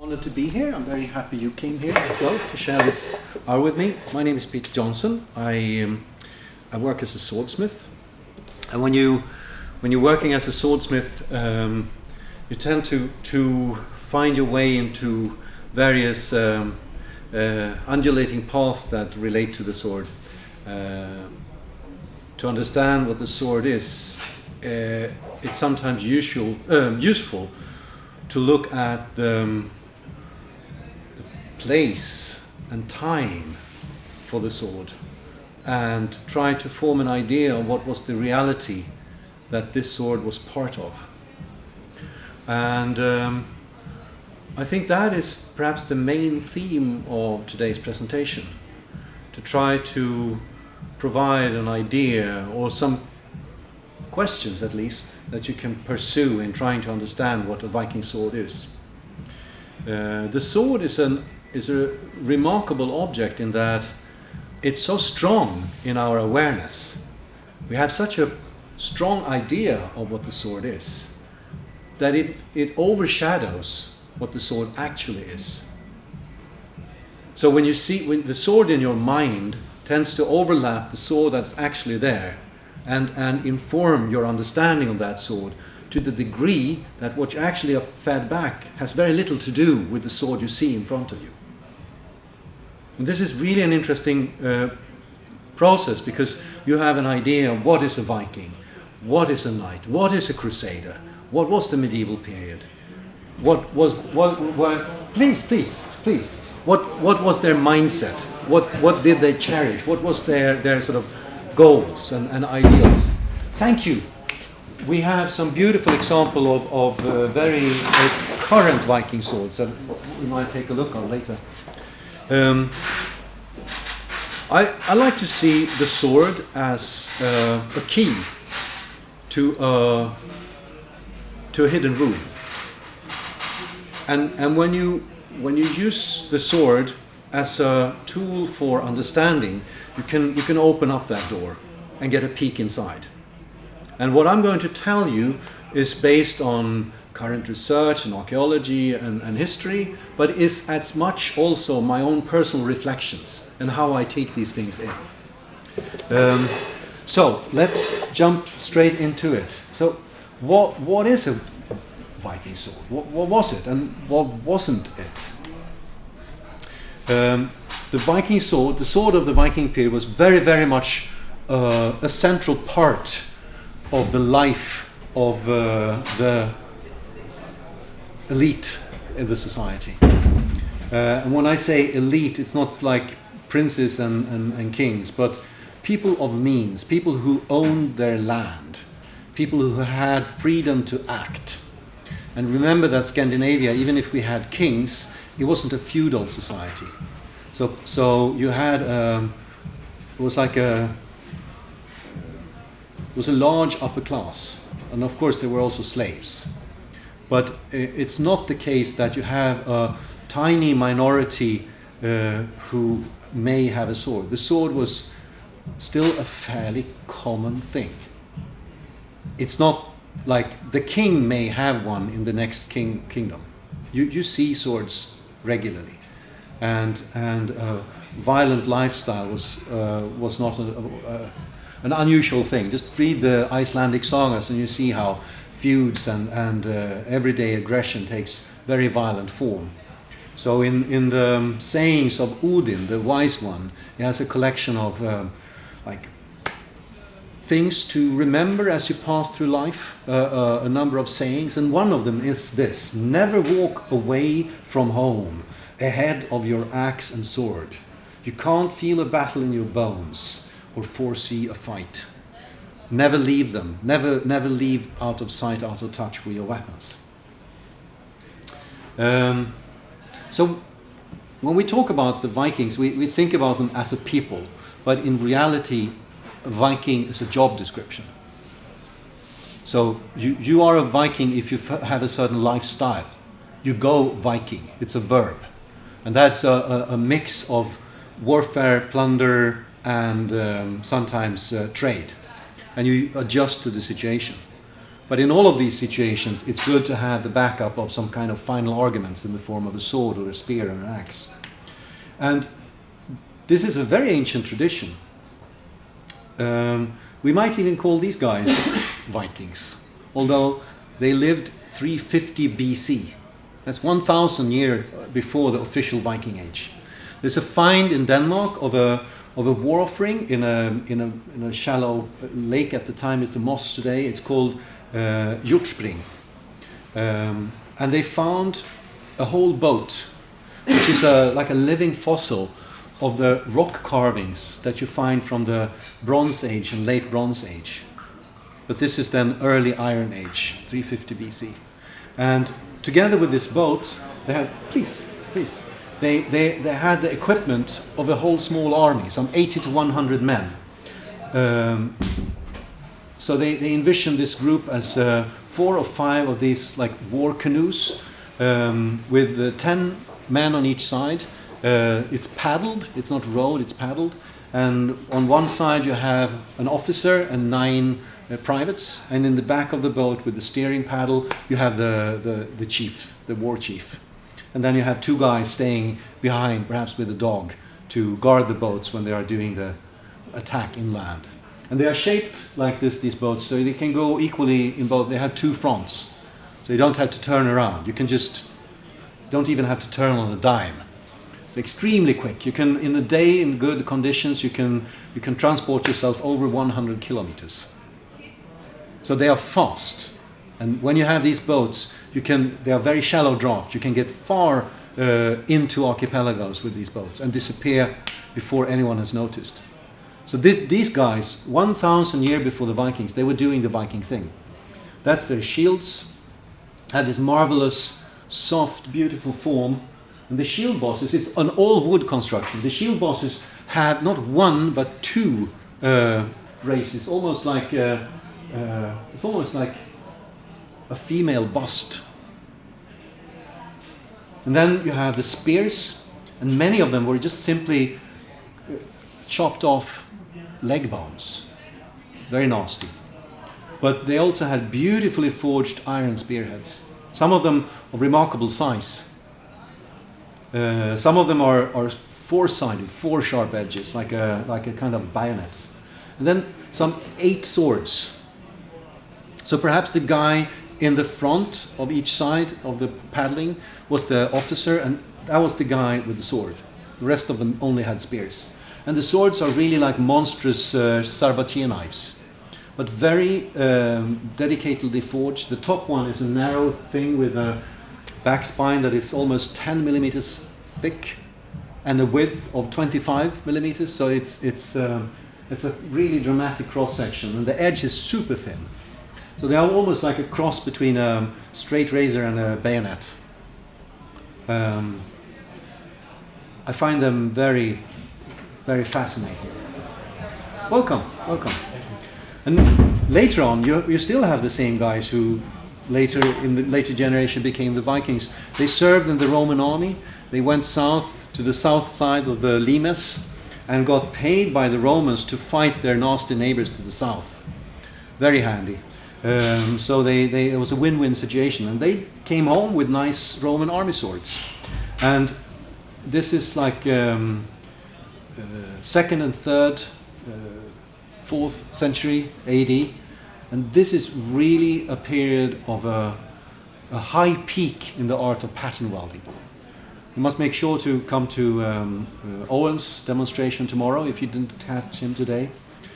Honored to be here. I'm very happy you came here as well to share this hour with me. My name is Peter Johnsson. I work as a swordsmith, and when you're working as a swordsmith, you tend to find your way into various undulating paths that relate to the sword. To understand what the sword is, it's sometimes useful to look at the place and time for the sword and try to form an idea of what was the reality that this sword was part of. And I think that is perhaps the main theme of today's presentation, to try to provide an idea or some questions at least that you can pursue in trying to understand what a Viking sword is. The sword is a remarkable object in that it's so strong in our awareness. We have such a strong idea of what the sword is that it overshadows what the sword actually is. So when the sword in your mind tends to overlap the sword that's actually there and inform your understanding of that sword to the degree that what you actually are fed back has very little to do with the sword you see in front of you. And this is really an interesting process, because you have an idea of what is a Viking, what is a knight, what is a crusader, what was the medieval period, what was their mindset, what did they cherish, what was their sort of goals and ideals. Thank you. We have some beautiful example of very current Viking swords that we might take a look on later. I like to see the sword as a key to a hidden room. And when you use the sword as a tool for understanding, you can open up that door and get a peek inside. And what I'm going to tell you is based on current research and archaeology and history, but is as much also my own personal reflections and how I take these things in. So let's jump straight into it. So what is a Viking sword? What was it and what wasn't it? The Viking sword, the sword of the Viking period, was very, very much a central part of the life of the elite in the society. And when I say elite, it's not like princes and kings, but people of means, people who owned their land, people who had freedom to act. And remember that Scandinavia, even if we had kings, it wasn't a feudal society. So you had it was a large upper class, and of course there were also slaves. But it's not the case that you have a tiny minority who may have a sword. The sword was still a fairly common thing. It's not like the king may have one in the next kingdom. You see swords regularly, and violent lifestyle was not an unusual thing. Just read the Icelandic sagas and you see how feuds and everyday aggression takes very violent form. So in the sayings of Odin, the wise one, he has a collection of things to remember as you pass through life, a number of sayings, and one of them is this: never walk away from home ahead of your axe and sword. You can't feel a battle in your bones or foresee a fight. Never leave them. Never leave out of sight, out of touch with your weapons. So when we talk about the Vikings, we think about them as a people, but in reality, a Viking is a job description. So you are a Viking if you have a certain lifestyle. You go Viking. It's a verb. And that's a mix of warfare, plunder, and sometimes trade. And you adjust to the situation. But in all of these situations, it's good to have the backup of some kind of final arguments in the form of a sword or a spear or an axe. And this is a very ancient tradition. We might even call these guys Vikings, although they lived 350 BC. That's 1,000 years before the official Viking Age. There's a find in Denmark of a war offering in a shallow lake at the time. It's a moss today. It's called Hjortspring. And they found a whole boat, which is like a living fossil of the rock carvings that you find from the Bronze Age and late Bronze Age. But this is then early Iron Age, 350 BC. And together with this boat, they had, please, they had the equipment of a whole small army, some 80 to 100 men. So they envisioned this group as 4 or 5 of these like war canoes with 10 men on each side. It's paddled, it's not rowed, it's paddled. And on one side you have an officer and 9 privates, and in the back of the boat with the steering paddle you have the chief, the war chief. And then you have 2 guys staying behind, perhaps with a dog, to guard the boats when they are doing the attack inland. And they are shaped like this, these boats, so they can go equally in both. They have 2 fronts, so you don't have to turn around. You can just, don't even have to turn on a dime. It's extremely quick. You can, in a day, in good conditions, you can transport yourself over 100 kilometers. So they are fast. And when you have these boats, they are very shallow draft. You can get far into archipelagos with these boats and disappear before anyone has noticed. So these guys, 1,000 years before the Vikings, they were doing the Viking thing. That's their shields, had this marvelous, soft, beautiful form. And the shield bosses, it's an all-wood construction. The shield bosses have not 1 but 2 races, almost like it's almost like a female bust. And then you have the spears, and many of them were just simply chopped off leg bones. Very nasty. But they also had beautifully forged iron spearheads. Some of them of remarkable size. Some of them are 4-sided, 4 sharp edges, like a kind of bayonet. And then some 8 swords. So perhaps the guy in the front of each side of the paddling was the officer, and that was the guy with the sword. The rest of them only had spears. And the swords are really like monstrous sabatier knives, but very dedicatedly forged. The top one is a narrow thing with a back spine that is almost 10 millimeters thick and a width of 25 millimeters. So it's a really dramatic cross section, and the edge is super thin. So they are almost like a cross between a straight razor and a bayonet. I find them very, very fascinating. Welcome. And later on, you still have the same guys who later, in the later generation, became the Vikings. They served in the Roman army. They went south to the south side of the Limes and got paid by the Romans to fight their nasty neighbors to the south. Very handy. So it was a win-win situation, and they came home with nice Roman army swords. And this is like 2nd and 3rd, 4th century AD, and this is really a period of a high peak in the art of pattern welding. You must make sure to come to Owen's demonstration tomorrow if you didn't catch him today.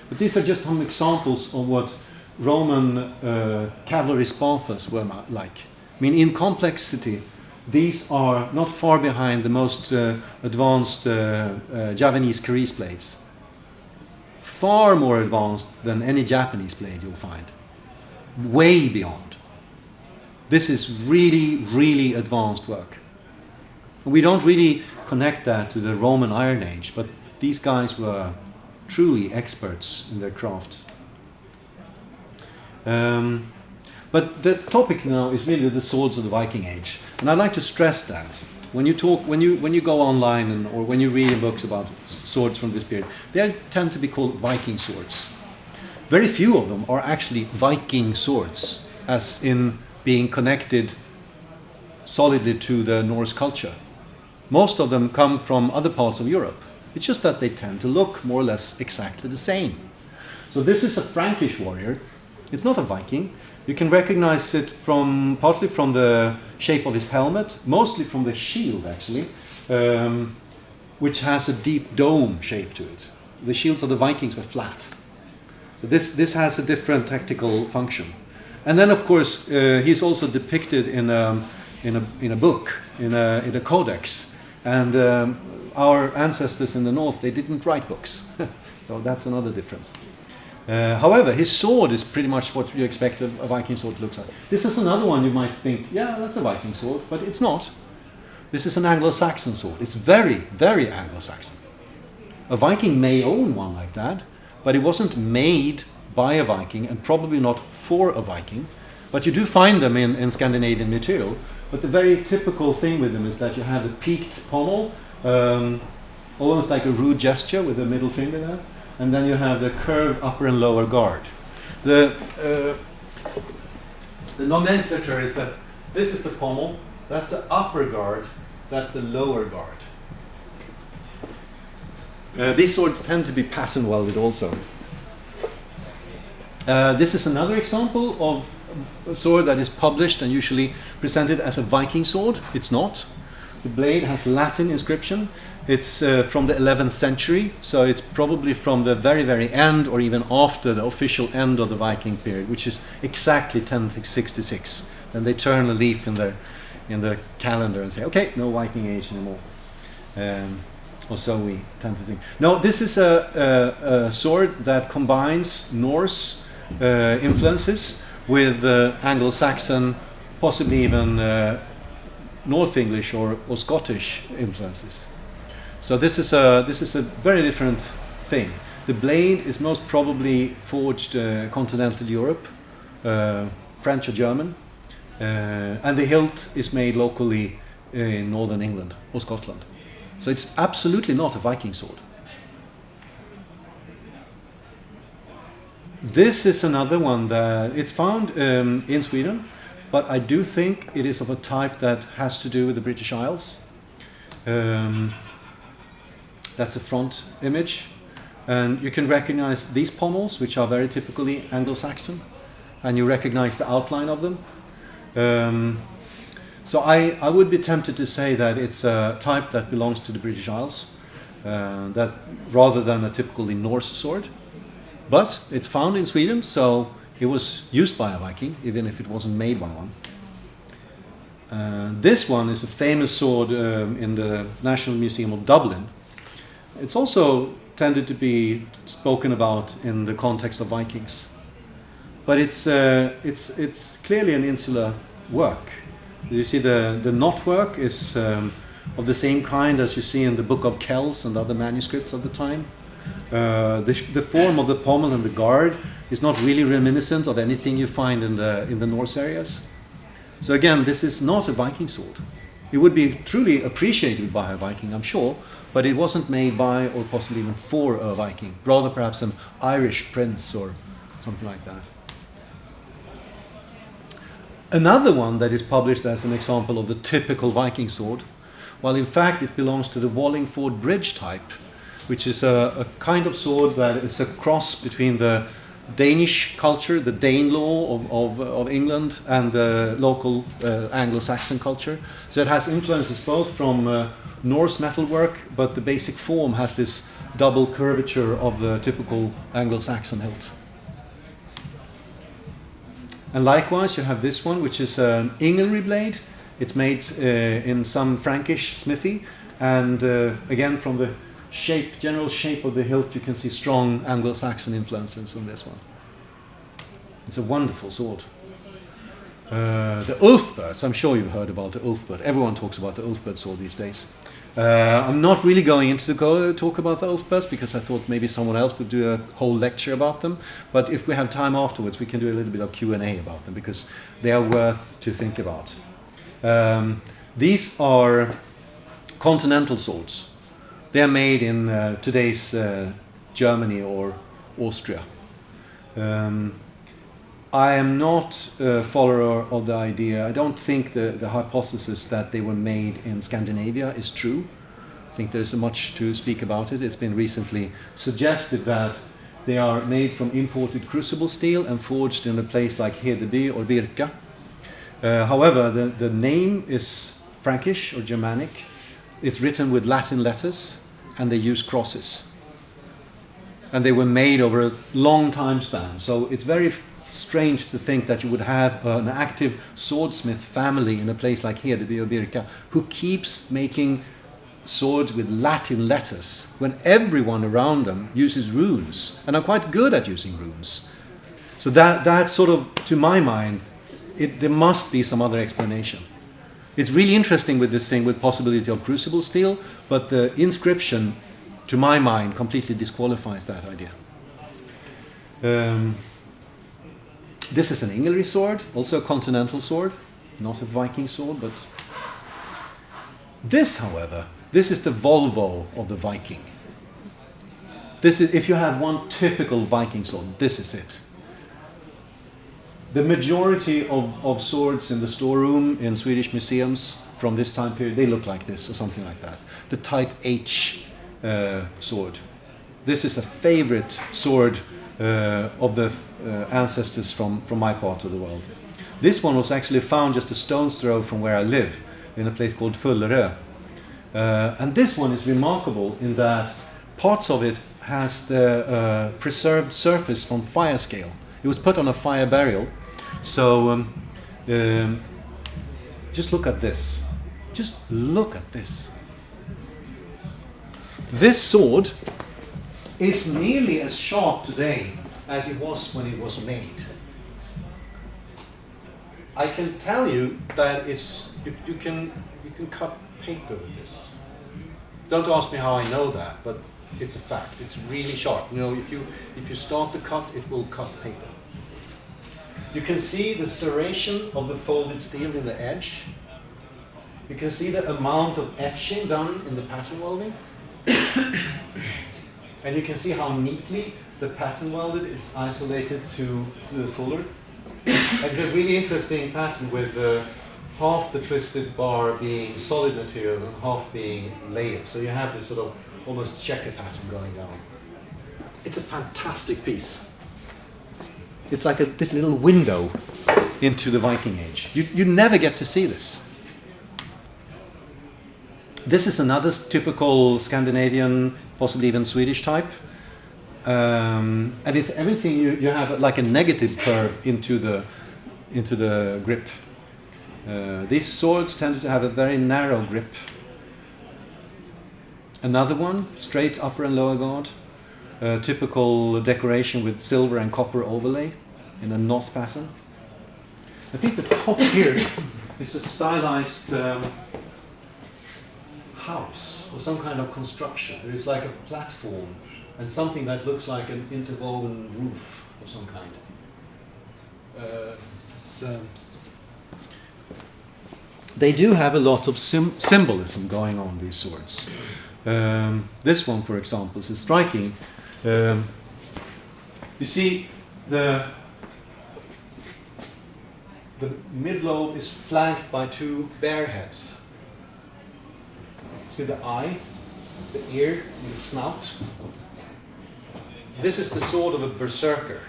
But these are just some examples of what Roman cavalry spathas were like. I mean, in complexity, these are not far behind the most advanced Javanese cuirass blades. Far more advanced than any Japanese blade you'll find. Way beyond. This is really, really advanced work. And we don't really connect that to the Roman Iron Age, but these guys were truly experts in their craft. But the topic now is really the swords of the Viking Age, and I'd like to stress that when you go online or when you read in books about swords from this period, they tend to be called Viking swords. Very few of them are actually Viking swords. as in being connected solidly to the Norse culture. Most of them come from other parts of Europe. It's just that they tend to look more or less exactly the same. So this is a Frankish warrior. It's not a Viking. You can recognize it partly from the shape of his helmet, mostly from the shield actually, which has a deep dome shape to it. The shields of the Vikings were flat. So this has a different tactical function. And then of course he's also depicted in a book, in a codex. And our ancestors in the north, they didn't write books. So that's another difference. However, his sword is pretty much what you expect a Viking sword to look like. This is another one you might think, yeah, that's a Viking sword, but it's not. This is an Anglo-Saxon sword. It's very, very Anglo-Saxon. A Viking may own one like that, but it wasn't made by a Viking and probably not for a Viking. But you do find them in Scandinavian material. But the very typical thing with them is that you have a peaked pommel, almost like a rude gesture with the middle finger there. And then you have the curved upper and lower guard. The nomenclature is that this is the pommel, that's the upper guard, that's the lower guard. These swords tend to be pattern welded also. This is another example of a sword that is published and usually presented as a Viking sword. It's not. The blade has Latin inscription. It's from the 11th century, so it's probably from the very, very end or even after the official end of the Viking period, which is exactly 1066. Then they turn a leaf in their calendar and say, okay, no Viking Age anymore. Or so we tend to think. No, this is a sword that combines Norse influences with Anglo-Saxon, possibly even North English or Scottish influences. So this is a very different thing. The blade is most probably forged continental Europe, French or German, and the hilt is made locally in northern England or Scotland. So it's absolutely not a Viking sword. This is another one that it's found in Sweden, but I do think it is of a type that has to do with the British Isles. That's a front image, and you can recognize these pommels, which are very typically Anglo-Saxon, and you recognize the outline of them. So I would be tempted to say that it's a type that belongs to the British Isles, that rather than a typically Norse sword. But it's found in Sweden, so it was used by a Viking, even if it wasn't made by one. This one is a famous sword in the National Museum of Dublin. It's also tended to be spoken about in the context of Vikings. But it's clearly an insular work. You see the knotwork is of the same kind as you see in the Book of Kells and other manuscripts of the time. The form of the pommel and the guard is not really reminiscent of anything you find in the Norse areas. So again, this is not a Viking sword. It would be truly appreciated by a Viking, I'm sure, but it wasn't made by or possibly even for a Viking. Rather perhaps an Irish prince or something like that. Another one that is published as an example of the typical Viking sword, while in fact it belongs to the Wallingford bridge type, which is a kind of sword that is a cross between the Danish culture, the Danelaw of England, and the local Anglo-Saxon culture. So it has influences both from Norse metalwork, but the basic form has this double curvature of the typical Anglo-Saxon hilt. And likewise, you have this one, which is an Ingelry blade. It's made in some Frankish smithy, and again, from the general shape of the hilt, you can see strong Anglo-Saxon influences on this one. It's a wonderful sword. The Ulfberts, I'm sure you've heard about the Ulfbert. Everyone talks about the Ulfbert sword these days. I'm not really going into talk about the Ulfberts because I thought maybe someone else would do a whole lecture about them. But if we have time afterwards, we can do a little bit of Q&A about them because they are worth to think about. These are continental swords. They are made in today's Germany or Austria. I am not a follower of the idea. I don't think the hypothesis that they were made in Scandinavia is true. I think there's much to speak about it. It's been recently suggested that they are made from imported crucible steel and forged in a place like Hedeby or Birka. However, the name is Frankish or Germanic. It's written with Latin letters and they use crosses. And they were made over a long time span. So it's very strange to think that you would have an active swordsmith family in a place like Hedeby or Birka who keeps making swords with Latin letters when everyone around them uses runes and are quite good at using runes. So that sort of, to my mind, there must be some other explanation. It's really interesting with this thing with possibility of crucible steel, but the inscription, to my mind, completely disqualifies that idea. This is an Inglery sword, also a continental sword, not a Viking sword, but this, however, this is the Volvo of the Viking. This is, if you have one typical Viking sword, this is it. The majority of swords in the storeroom in Swedish museums from this time period, they look like this or something like that. The Type H sword. This is a favorite sword of the ancestors from my part of the world. This one was actually found just a stone's throw from where I live, in a place called Fullerö. And this one is remarkable in that parts of it has the preserved surface from fire scale. It was put on a fire burial. So just look at this. Just look at this. This sword is nearly as sharp today as it was when it was made. I can tell you that it's you can cut paper with this. Don't ask me how I know that, but it's a fact. It's really sharp. You know, if you start the cut, it will cut paper. You can see the striation of the folded steel in the edge. You can see the amount of etching done in the pattern welding. And you can see how neatly the pattern welded is isolated to the fuller. It's a really interesting pattern with half the twisted bar being solid material and half being layered. So you have this sort of almost checker pattern going down. It's a fantastic piece. It's like this little window into the Viking Age. You never get to see this. This is another typical Scandinavian, possibly even Swedish type. And if everything you have like a negative curve into the grip. These swords tend to have a very narrow grip. Another one, straight upper and lower guard. Typical decoration with silver and copper overlay in a knot pattern. I think the top here is a stylized house or some kind of construction. There is like a platform and something that looks like an interwoven roof of some kind. They do have a lot of symbolism going on, these swords. This one, for example, is striking. You see, the mid-lobe is flanked by two bear heads. See the eye, the ear, and the snout. This is the sword of a berserker,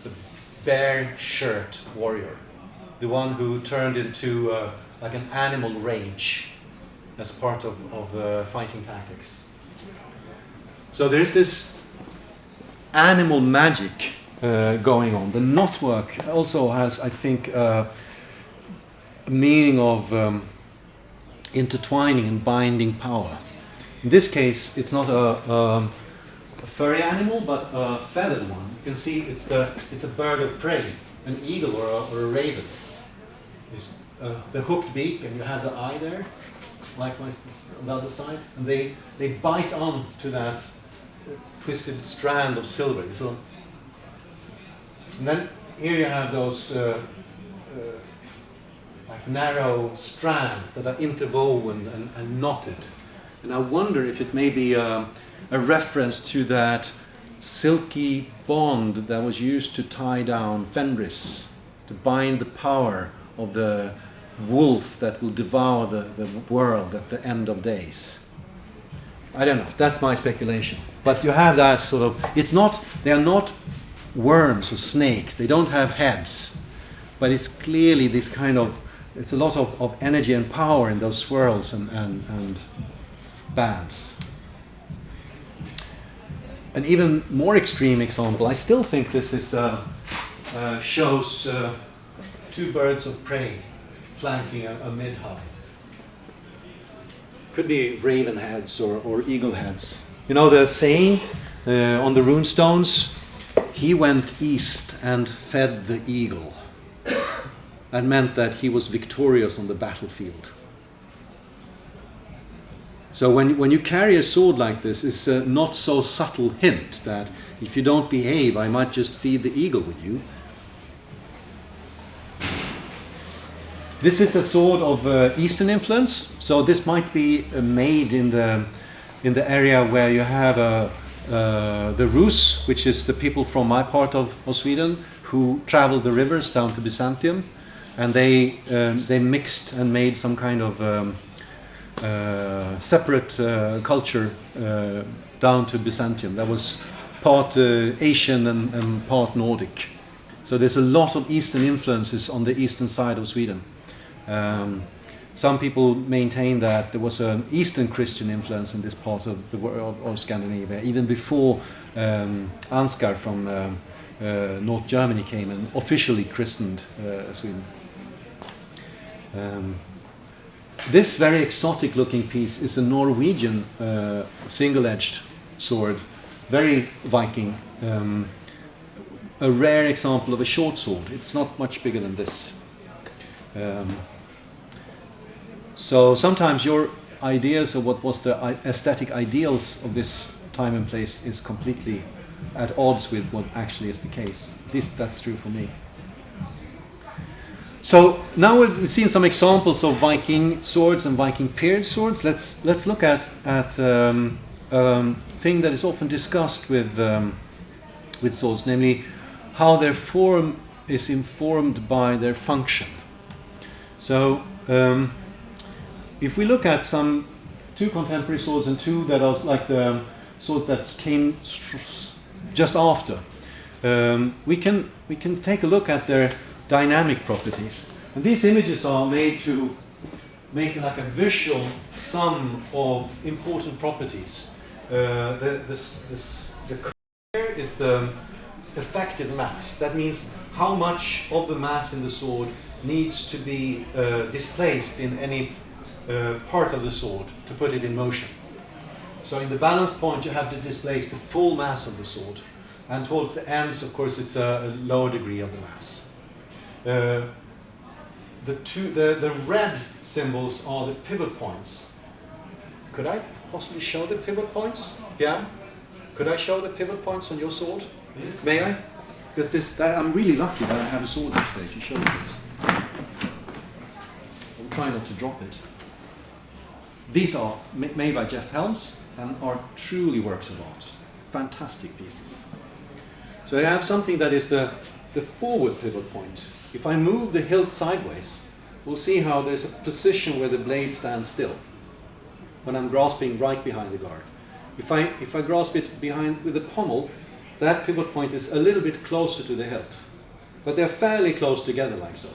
the bear shirt warrior, the one who turned into like an animal rage as part of fighting tactics. So there is this animal magic going on. The knotwork also has, I think, a meaning of intertwining and binding power. In this case, it's not a furry animal, but a feathered one. You can see it's a bird of prey, an eagle or a raven. The hooked beak, and you have the eye there. Likewise, on the other side, and they bite on to that twisted strand of silver. So, and then here you have those like narrow strands that are interwoven and knotted. And I wonder if it may be a reference to that silky bond that was used to tie down Fenris, to bind the power of the wolf that will devour the world at the end of days. I don't know, that's my speculation. But you have that sort of, they are not worms or snakes, they don't have heads, but it's clearly this kind of, it's a lot of energy and power in those swirls and bands. An even more extreme example, I still think this is shows two birds of prey flanking a mid-high. Could be raven heads or eagle heads. You know the saying on the rune stones, he went east and fed the eagle. That meant that he was victorious on the battlefield. So when you carry a sword like this, it's a not so subtle hint that if you don't behave, I might just feed the eagle with you. This is a sword of Eastern influence, so this might be made in the area where you have the Rus, which is the people from my part of Sweden who traveled the rivers down to Byzantium, and they mixed and made some kind of separate culture down to Byzantium. That was part Asian and part Nordic. So there's a lot of Eastern influences on the eastern side of Sweden. Some people maintain that there was an Eastern Christian influence in this part of the world of Scandinavia, even before Ansgar from North Germany came and officially christened Sweden. This very exotic looking piece is a Norwegian single-edged sword, very Viking, a rare example of a short sword. It's not much bigger than this. So sometimes your ideas of what was the aesthetic ideals of this time and place is completely at odds with what actually is the case. At least that's true for me. So now we've seen some examples of Viking swords and Viking period swords. Let's look at thing that is often discussed with swords, namely how their form is informed by their function. So if we look at some two contemporary swords and two that are like the sword that came just after, we can take a look at their dynamic properties. And these images are made to make like a visual sum of important properties. The here is the effective mass. That means how much of the mass in the sword needs to be displaced in any part of the sword to put it in motion. So in the balance point you have to displace the full mass of the sword, and towards the ends of course it's a lower degree of the mass. The red symbols are the pivot points. Could I possibly show the pivot points? Yeah? Could I show the pivot points on your sword? Yes. May I? Because I'm really lucky that I have a sword today to show this. I'll try not to drop it. These are made by Jeff Helms and are truly works of art. Fantastic pieces. So I have something that is the forward pivot point. If I move the hilt sideways, we'll see how there's a position where the blade stands still when I'm grasping right behind the guard. If I grasp it behind with the pommel, that pivot point is a little bit closer to the hilt, but they're fairly close together like so.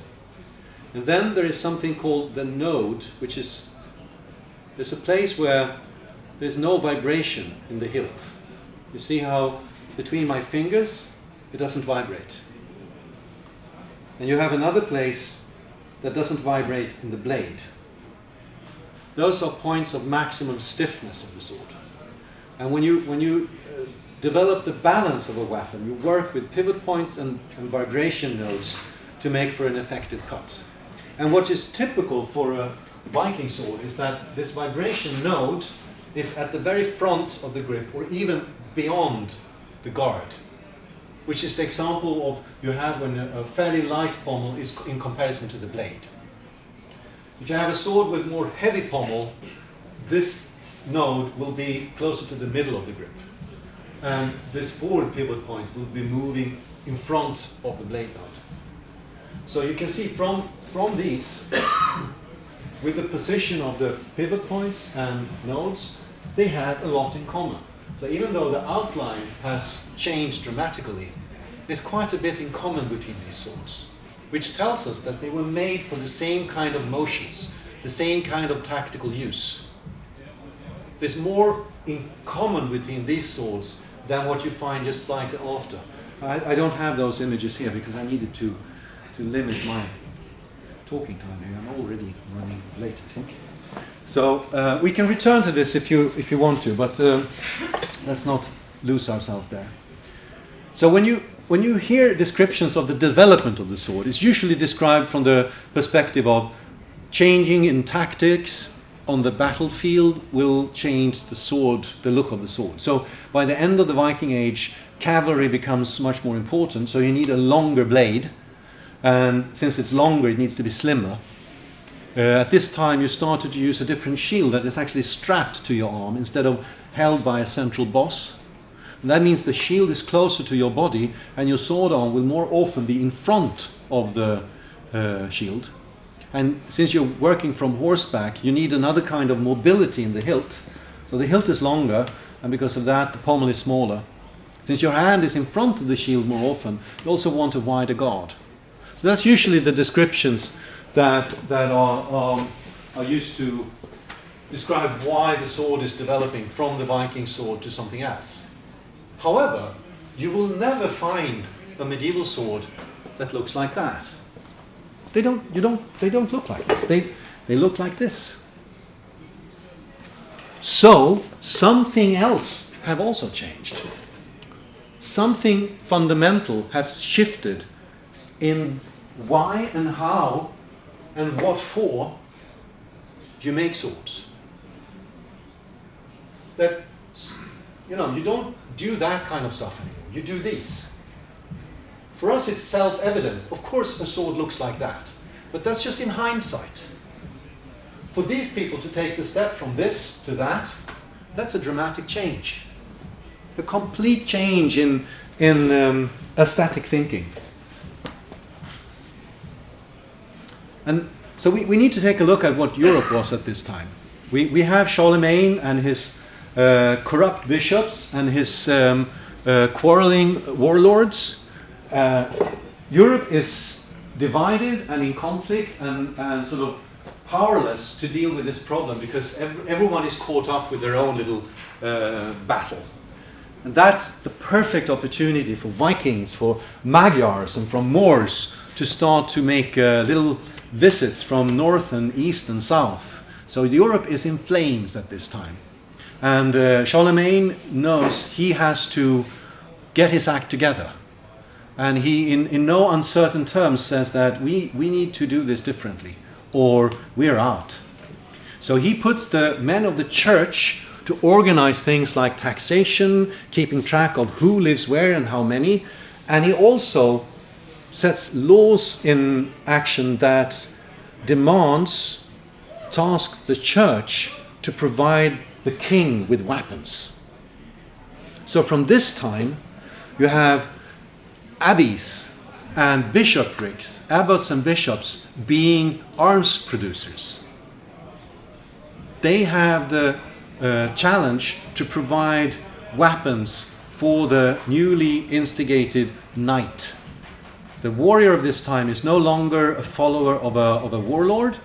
And then there is something called the node, which is there's a place where there's no vibration in the hilt. You see how between my fingers it doesn't vibrate. And you have another place that doesn't vibrate in the blade. Those are points of maximum stiffness of the sword. And when you develop the balance of a weapon, you work with pivot points and vibration nodes to make for an effective cut. And what is typical for a Viking sword is that this vibration node is at the very front of the grip or even beyond the guard, which is the example of you have when a fairly light pommel is in comparison to the blade. If you have a sword with more heavy pommel, this node will be closer to the middle of the grip. and this forward pivot point will be moving in front of the blade node. So you can see from these, with the position of the pivot points and nodes, they had a lot in common. So even though the outline has changed dramatically, there's quite a bit in common between these swords, which tells us that they were made for the same kind of motions, the same kind of tactical use. There's more in common between these swords than what you find just slightly after. I don't have those images here because I needed to limit my talking time here. I'm already running late, I think. So we can return to this if you want to, but let's not lose ourselves there. So when you hear descriptions of the development of the sword, it's usually described from the perspective of changing in tactics on the battlefield will change the sword, the look of the sword. So by the end of the Viking Age, cavalry becomes much more important, so you need a longer blade, and since it's longer, it needs to be slimmer. At this time, you started to use a different shield that is actually strapped to your arm instead of held by a central boss. And that means the shield is closer to your body, and your sword arm will more often be in front of the shield. And since you're working from horseback, you need another kind of mobility in the hilt. So the hilt is longer, and because of that, the pommel is smaller. Since your hand is in front of the shield more often, you also want a wider guard. So that's usually the descriptions that are used to describe why the sword is developing from the Viking sword to something else. However, you will never find a medieval sword that looks like that. They don't look like this. They look like this. So something else have also changed. Something fundamental has shifted in why and how and what for you make swords. That, you don't do that kind of stuff anymore. You do these. For us, it's self-evident. Of course, a sword looks like that. But that's just in hindsight. For these people to take the step from this to that, that's a dramatic change. A complete change in aesthetic thinking. And so we need to take a look at what Europe was at this time. We have Charlemagne and his corrupt bishops and his quarreling warlords. Europe is divided and in conflict and sort of powerless to deal with this problem because everyone is caught up with their own little battle. And that's the perfect opportunity for Vikings, for Magyars and from Moors to start to make little visits from north and east and south. So Europe is in flames at this time. And Charlemagne knows he has to get his act together. And he, in no uncertain terms, says that we need to do this differently, or we're out. So he puts the men of the church to organize things like taxation, keeping track of who lives where and how many. And he also sets laws in action that tasks the church to provide the king with weapons. So from this time, you have abbeys and bishoprics, abbots and bishops being arms producers. They have the challenge to provide weapons for the newly instigated knight. The warrior of this time is no longer a follower of a warlord.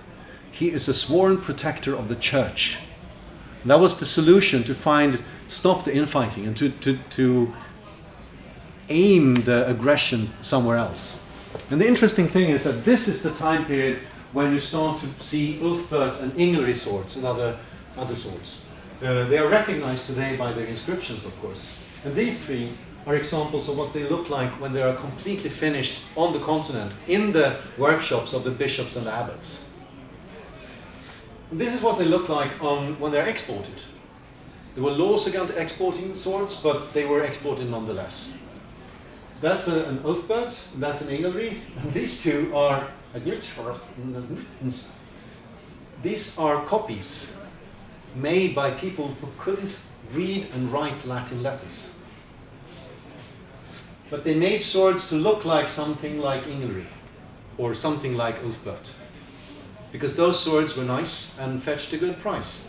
He is a sworn protector of the church. And that was the solution to stop the infighting and to aim the aggression somewhere else. And the interesting thing is that this is the time period when you start to see Ulfbert and Ingleri swords and other swords. They are recognized today by their inscriptions, of course. And these three are examples of what they look like when they are completely finished on the continent in the workshops of the bishops and the abbots. And this is what they look like when they're exported. There were laws against exporting swords, but they were exported nonetheless. That's an Ulfbert, that's an Ingleri, and these two are copies made by people who couldn't read and write Latin letters. but they made swords to look like something like Inglery or something like Ulfbert, because those swords were nice and fetched a good price.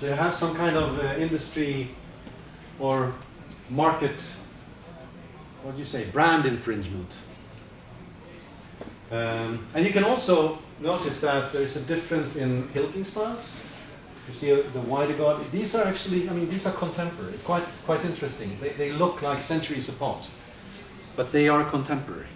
So you have some kind of industry or market, what do you say, brand infringement. And you can also notice that there is a difference in hilting styles. You see the wider guard. These are actually, I mean, these are contemporary. It's quite interesting. They look like centuries apart, but they are contemporary.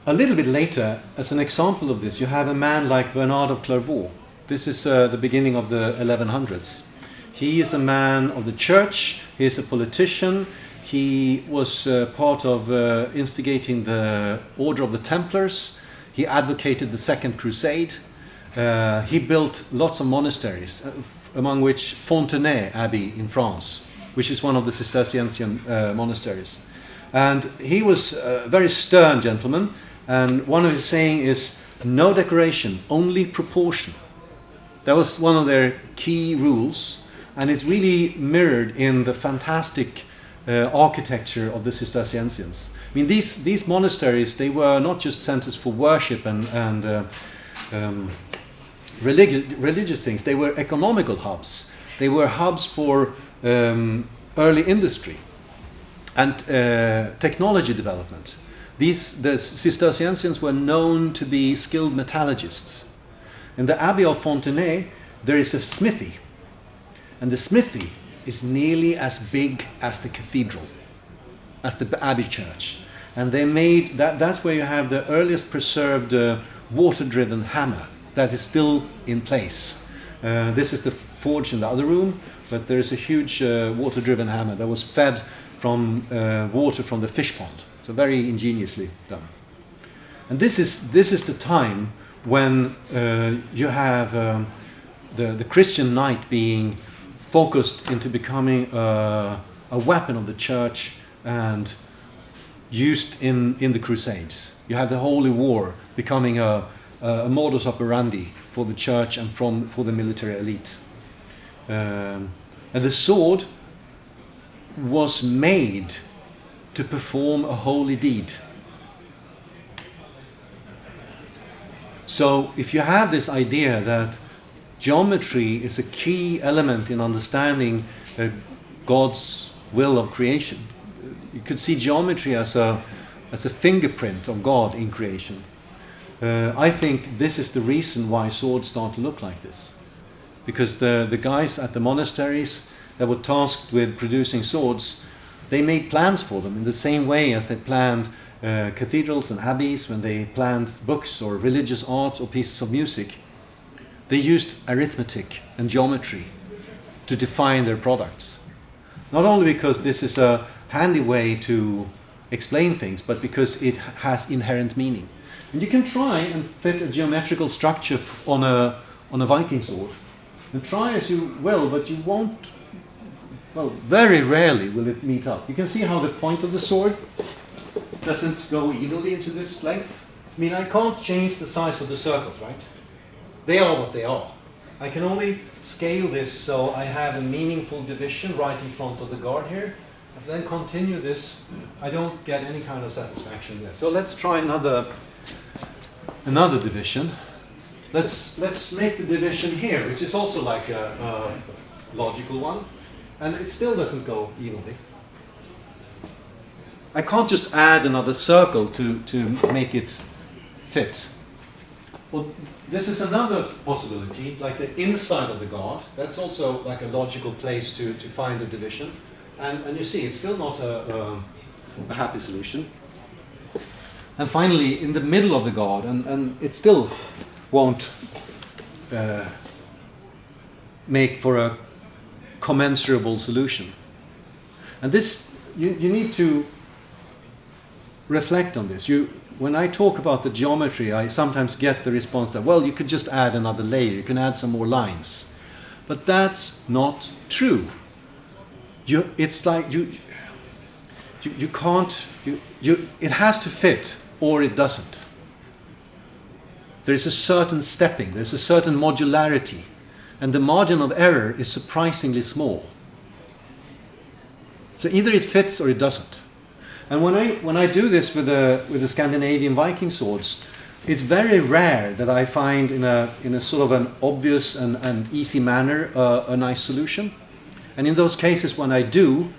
A little bit later, as an example of this, you have a man like Bernard of Clairvaux. This is the beginning of the 1100s. He is a man of the church. He is a politician. He was part of instigating the Order of the Templars. He advocated the Second Crusade. He built lots of monasteries, among which Fontenay Abbey in France, which is one of the Cistercian monasteries. And he was a very stern gentleman. And one of his saying is, no decoration, only proportion. That was one of their key rules. And it's really mirrored in the fantastic architecture of the Cistercians. I mean, these monasteries, they were not just centers for worship and religious things. They were economical hubs. They were hubs for early industry and technology development. The Cistercians were known to be skilled metallurgists. In the Abbey of Fontenay, there is a smithy. And the smithy is nearly as big as the cathedral, as the Abbey church. And they made, that's where you have the earliest preserved water-driven hammer that is still in place. This is the forge in the other room, but there is a huge water-driven hammer that was fed from water from the fish pond. So very ingeniously done. And this is the time when you have the Christian knight being focused into becoming a weapon of the church and used in the Crusades. You have the Holy War becoming a modus operandi for the church and for the military elite. And the sword was made to perform a holy deed. So if you have this idea that geometry is a key element in understanding God's will of creation, you could see geometry as a fingerprint of God in creation. I think this is the reason why swords start to look like this. Because the guys at the monasteries that were tasked with producing swords, they made plans for them in the same way as they planned cathedrals and abbeys when they planned books or religious art or pieces of music. They used arithmetic and geometry to define their products. Not only because this is a handy way to explain things, but because it has inherent meaning. And you can try and fit a geometrical structure on a Viking sword. And try as you will, but you won't, well, very rarely will it meet up. You can see how the point of the sword doesn't go evenly into this length. I mean, I can't change the size of the circles, right? They are what they are. I can only scale this so I have a meaningful division right in front of the guard here. If I then continue this, I don't get any kind of satisfaction there. So let's try another division. Let's make the division here, which is also like a logical one, and it still doesn't go evenly. I can't just add another circle to make it fit. Well, this is another possibility, like the inside of the guard. That's also like a logical place to find a division. And you see, it's still not a happy solution. And finally, in the middle of the guard, and it still won't make for a commensurable solution. And this, you need to reflect on this. When I talk about the geometry, I sometimes get the response that, well, you could just add another layer, you can add some more lines. But that's not true. It's like you can't, it has to fit or it doesn't. There's a certain stepping, there's a certain modularity. and the margin of error is surprisingly small. So either it fits or it doesn't. And when I do this with the Scandinavian Viking swords, it's very rare that I find in a sort of an obvious and easy manner a nice solution. And in those cases when I do,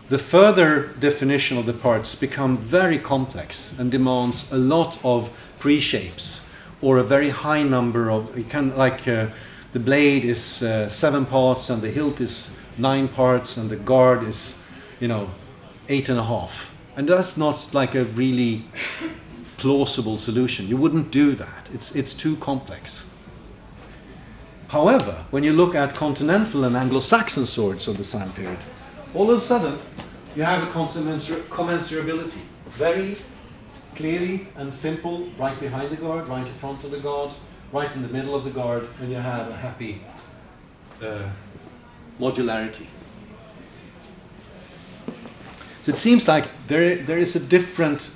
the further definition of the parts become very complex and demands a lot of pre-shapes or a very high number of, the blade is 7 parts and the hilt is 9 parts and the guard is 8.5. And that's not like a really plausible solution. You wouldn't do that. It's too complex. However, when you look at continental and Anglo-Saxon swords of the same period, all of a sudden you have a commensurability. Very clearly and simple, right behind the guard, right in front of the guard, right in the middle of the guard, and you have a happy modularity. So it seems like there is a different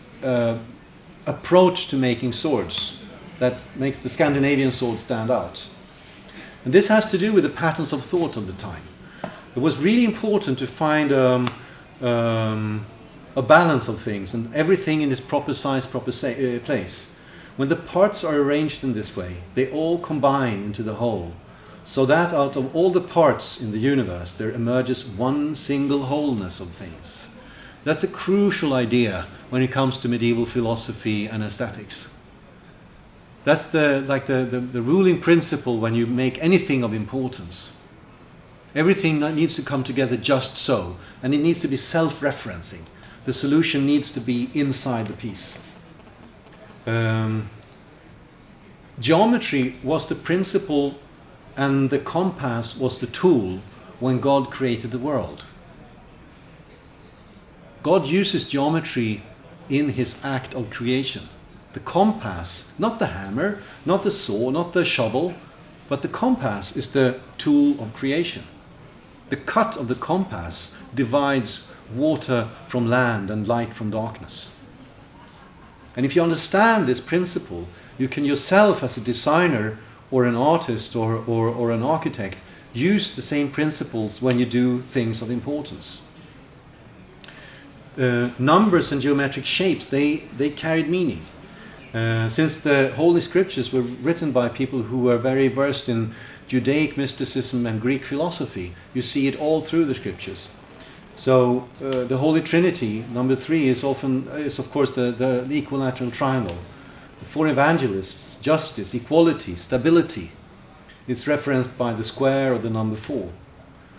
approach to making swords that makes the Scandinavian sword stand out. And this has to do with the patterns of thought of the time. It was really important to find a balance of things and everything in its proper size, proper place. When the parts are arranged in this way, they all combine into the whole, so that out of all the parts in the universe there emerges one single wholeness of things. That's a crucial idea when it comes to medieval philosophy and aesthetics. That's the ruling principle when you make anything of importance. Everything needs to come together just so, and it needs to be self-referencing. The solution needs to be inside the piece. Geometry was the principle and the compass was the tool when God created the world. God uses geometry in his act of creation. The compass, not the hammer, not the saw, not the shovel, but the compass is the tool of creation. The cut of the compass divides water from land and light from darkness. And if you understand this principle, you can yourself as a designer or an artist or an architect use the same principles when you do things of importance. Numbers and geometric shapes, they carried meaning. Since the Holy Scriptures were written by people who were very versed in Judaic mysticism and Greek philosophy, you see it all through the Scriptures. So the Holy Trinity, number 3, is of course the equilateral triangle. The 4 evangelists, justice, equality, stability. It's referenced by the square or the number 4.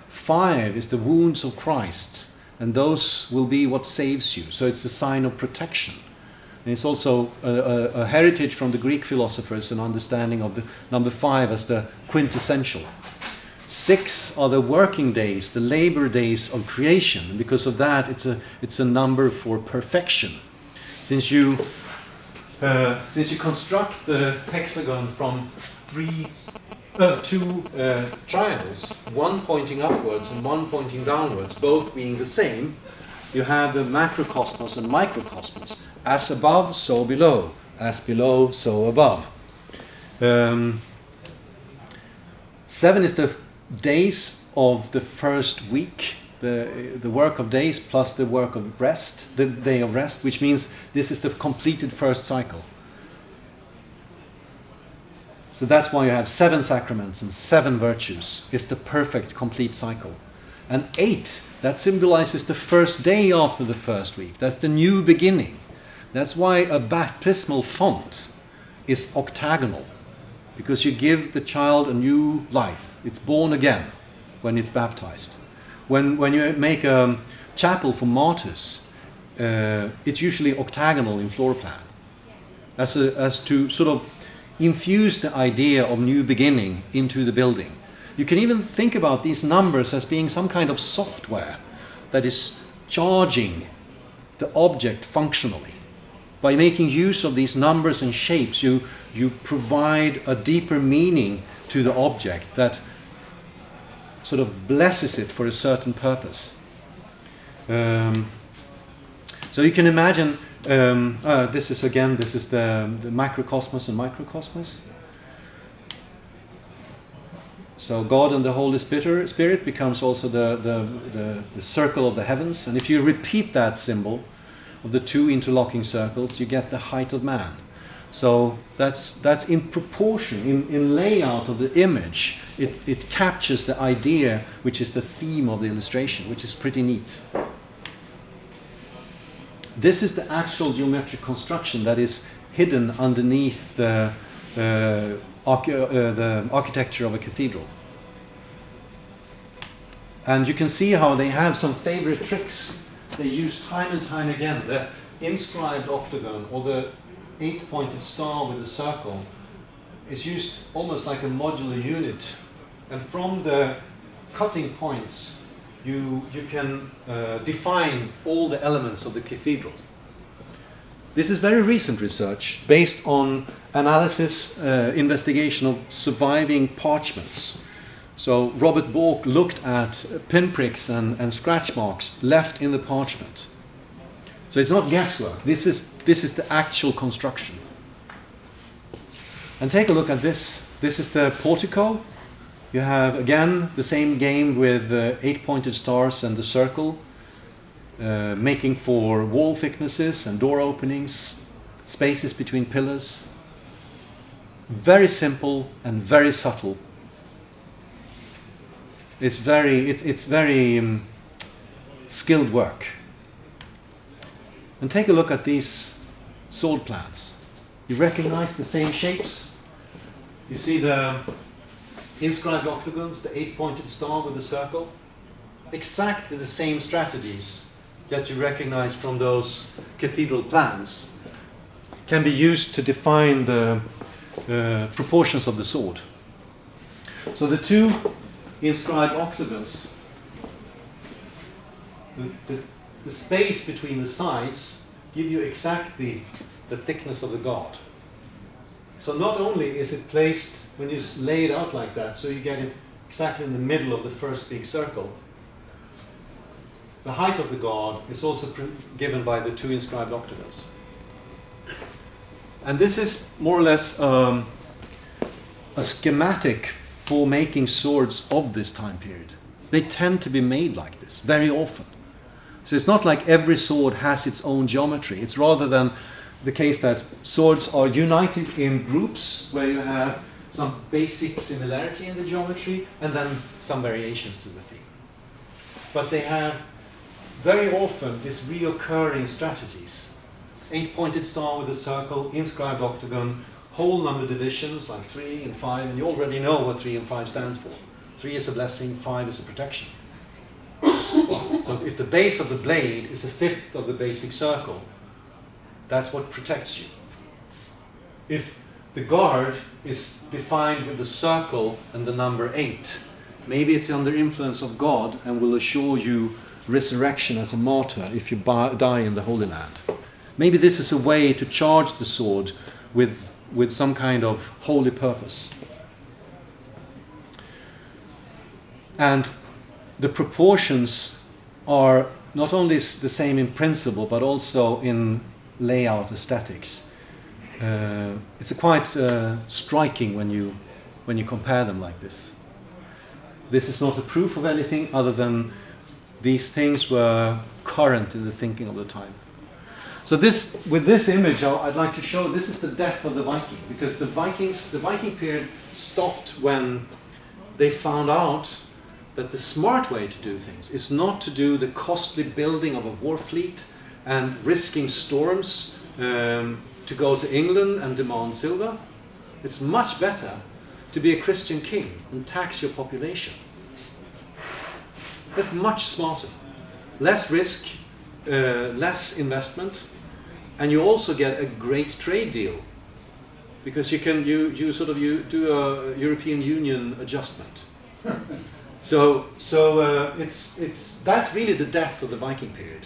5 is the wounds of Christ, and those will be what saves you. So it's a sign of protection. And it's also a heritage from the Greek philosophers, an understanding of the number 5 as the quintessential. 6 are the working days, the labor days of creation. And because of that, it's a number for perfection. Since you construct the hexagon from 2 triangles, one pointing upwards and one pointing downwards, both being the same, you have the macrocosmos and microcosmos. As above, so below. As below, so above. 7 is the days of the first week, the work of days plus the work of rest, the day of rest, which means this is the completed first cycle. So that's why you have 7 sacraments and 7 virtues. It's the perfect, complete cycle. And 8, that symbolizes the first day after the first week. That's the new beginning. That's why a baptismal font is octagonal, because you give the child a new life. It's born again when it's baptized. When you make a chapel for martyrs, it's usually octagonal in floor plan, as to sort of infuse the idea of new beginning into the building. You can even think about these numbers as being some kind of software that is charging the object functionally. By making use of these numbers and shapes, you provide a deeper meaning to the object that sort of blesses it for a certain purpose. So you can imagine, this is the macrocosmos and microcosmos. So God and the Holy Spirit becomes also the circle of the heavens. And if you repeat that symbol of the two interlocking circles, you get the height of man. So that's in proportion, in layout of the image, it captures the idea, which is the theme of the illustration, which is pretty neat. This is the actual geometric construction that is hidden underneath the architecture of a cathedral. And you can see how they have some favorite tricks they use time and time again. The inscribed octagon, or the 8-pointed star with a circle, is used almost like a modular unit. And from the cutting points, you can define all the elements of the cathedral. This is very recent research based on analysis, investigation of surviving parchments. So Robert Bork looked at pinpricks and scratch marks left in the parchment. So it's not guesswork. This is the actual construction. And take a look at this. This is the portico. You have again the same game with 8-pointed stars and the circle, making for wall thicknesses and door openings, spaces between pillars. Very simple and very subtle. It's very skilled work. And take a look at these sword plans. You recognize the same shapes. You see the inscribed octagons, the 8-pointed star with the circle. Exactly the same strategies that you recognize from those cathedral plans can be used to define the proportions of the sword. So the two inscribed octagons, the space between the sides give you exactly the thickness of the guard. So not only is it placed when you lay it out like that, so you get it exactly in the middle of the first big circle, the height of the guard is also given by the two inscribed octagons. And this is more or less a schematic for making swords of this time period. They tend to be made like this very often. So it's not like every sword has its own geometry. It's rather than the case that swords are united in groups where you have some basic similarity in the geometry and then some variations to the theme. But they have very often these reoccurring strategies. 8-pointed star with a circle, inscribed octagon, whole number divisions like 3 and 5, and you already know what 3 and 5 stands for. 3 is a blessing, 5 is a protection. So if the base of the blade is a fifth of the basic circle, that's what protects you. If the guard is defined with the circle and the number 8, maybe it's under influence of God and will assure you resurrection as a martyr if you die in the Holy Land. Maybe this is a way to charge the sword with some kind of holy purpose. And the proportions are not only the same in principle, but also in layout aesthetics. It's quite striking when you compare them like this. This is not a proof of anything other than these things were current in the thinking of the time. So with this image, I'd like to show this is the death of the Viking, because the Viking period stopped when they found out that the smart way to do things is not to do the costly building of a war fleet and risking storms to go to England and demand silver. It's much better to be a Christian king and tax your population. That's much smarter. Less risk, less investment, and you also get a great trade deal because you do a European Union adjustment. So that's really the death of the Viking period.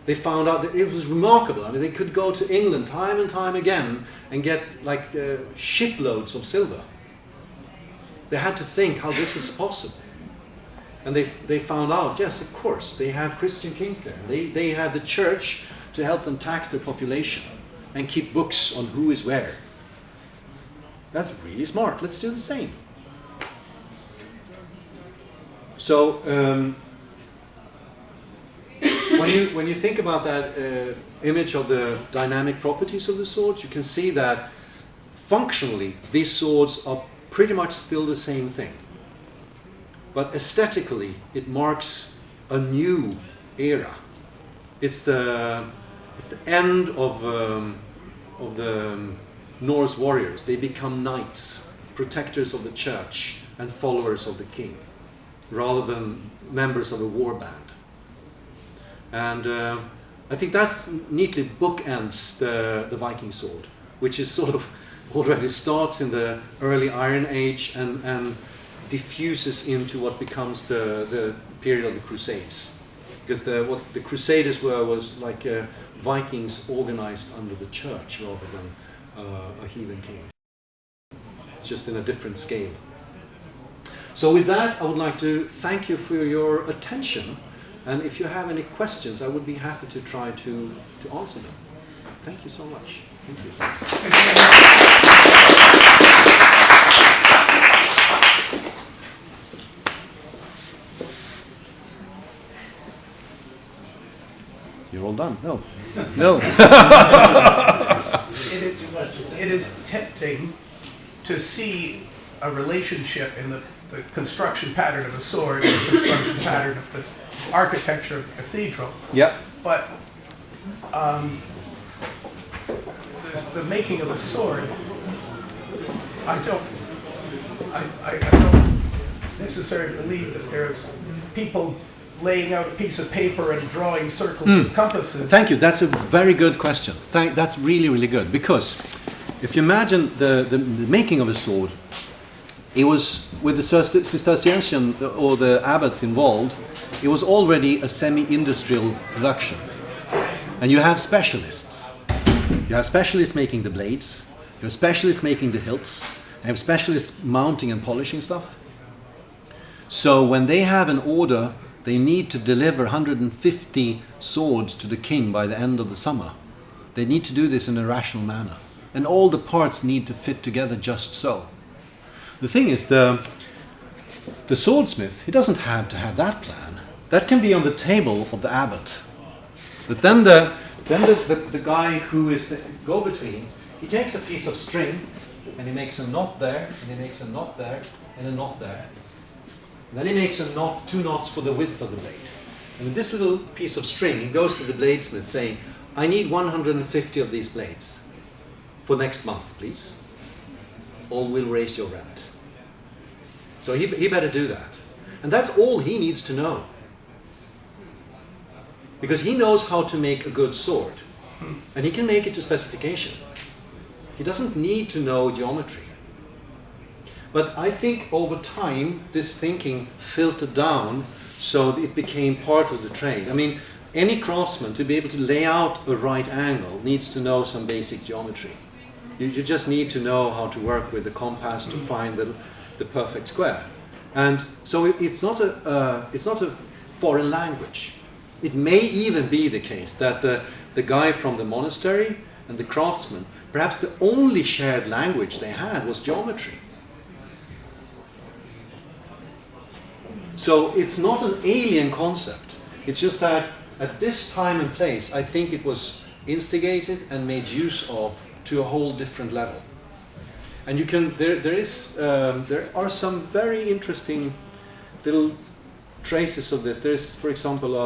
They found out that it was remarkable. I mean, they could go to England time and time again and get like shiploads of silver. They had to think how this is possible. And they found out, yes, of course, they have Christian kings there. They have the church to help them tax their population and keep books on who is where. That's really smart. Let's do the same. So when you think about that image of the dynamic properties of the swords, you can see that functionally these swords are pretty much still the same thing. But aesthetically, it marks a new era. It's the end of the Norse warriors. They become knights, protectors of the church and followers of the king, rather than members of a war band. And I think that neatly bookends the Viking sword, which is sort of already starts in the early Iron Age and diffuses into what becomes the period of the Crusades. Because what the Crusaders were was like Vikings organized under the church rather than a heathen king. It's just in a different scale. So with that, I would like to thank you for your attention. And if you have any questions, I would be happy to try to answer them. Thank you so much. Thank you. You're all done? No. No. It is tempting to see a relationship in the construction pattern of a sword and the construction pattern of the architecture of a cathedral. Yeah. But the making of a sword, I don't necessarily believe that there's people laying out a piece of paper and drawing circles with compasses. Thank you. That's a very good question. That's really, really good. Because if you imagine the making of a sword, it was with the Cistercian or the abbots involved, it was already a semi-industrial production. And you have specialists. You have specialists making the blades, you have specialists making the hilts, and you have specialists mounting and polishing stuff. So when they have an order, they need to deliver 150 swords to the king by the end of the summer. They need to do this in a rational manner. And all the parts need to fit together just so. The thing is, the swordsmith, he doesn't have to have that plan. That can be on the table of the abbot. But then the guy who is the go-between, he takes a piece of string and he makes a knot there, and he makes a knot there, and a knot there. And then he makes a knot, 2 knots for the width of the blade. And with this little piece of string, he goes to the bladesmith saying, I need 150 of these blades for next month, please, or we'll raise your rent. So he better do that. And that's all he needs to know. Because he knows how to make a good sword. And he can make it to specification. He doesn't need to know geometry. But I think over time, this thinking filtered down so it became part of the trade. I mean, any craftsman, to be able to lay out a right angle, needs to know some basic geometry. You just need to know how to work with the compass to find the perfect square. And so it's not a foreign language. It may even be the case that the guy from the monastery and the craftsman, perhaps the only shared language they had was geometry. So it's not an alien concept. It's just that at this time and place, I think it was instigated and made use of to a whole different level. And you can there are some very interesting little traces of this. There's, for example,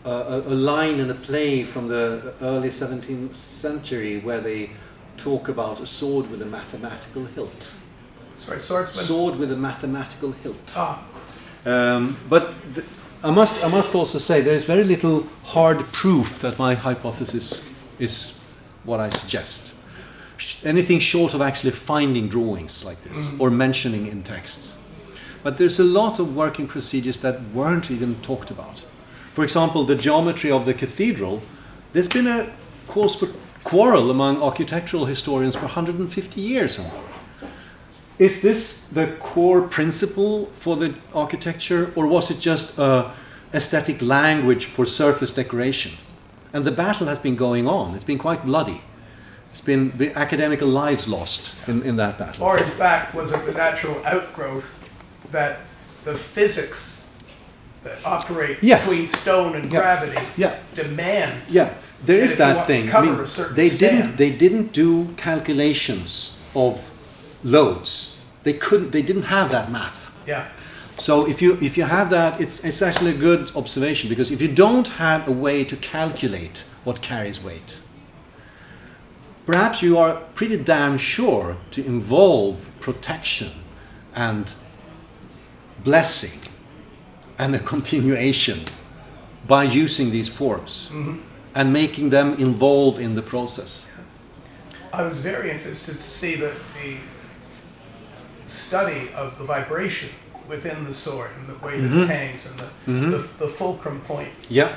a line in a play from the early 17th century where they talk about a sword with a mathematical hilt. Sorry, swordsman? Sword with a mathematical hilt. Ah. But I must also say there is very little hard proof that my hypothesis is what I suggest. Anything short of actually finding drawings like this or mentioning in texts. But there's a lot of working procedures that weren't even talked about. For example, the geometry of the cathedral, there's been a cause for quarrel among architectural historians for 150 years or more. Is this the core principle for the architecture, or was it just a aesthetic language for surface decoration? And the battle has been going on. It's been quite bloody. It's been academical lives lost in that battle. Or in fact, was it the natural outgrowth that the physics that operate Yes. between stone and gravity Yeah. demand. Yeah, there And is if you that want to thing. cover a certain span. They didn't do calculations of loads. They didn't have that math. Yeah. So if you have that, it's actually a good observation, because if you don't have a way to calculate what carries weight, perhaps you are pretty damn sure to involve protection and blessing and a continuation by using these forms and making them involved in the process. I was very interested to see the study of the vibration within the sword and the way that it hangs and the fulcrum point, Yeah.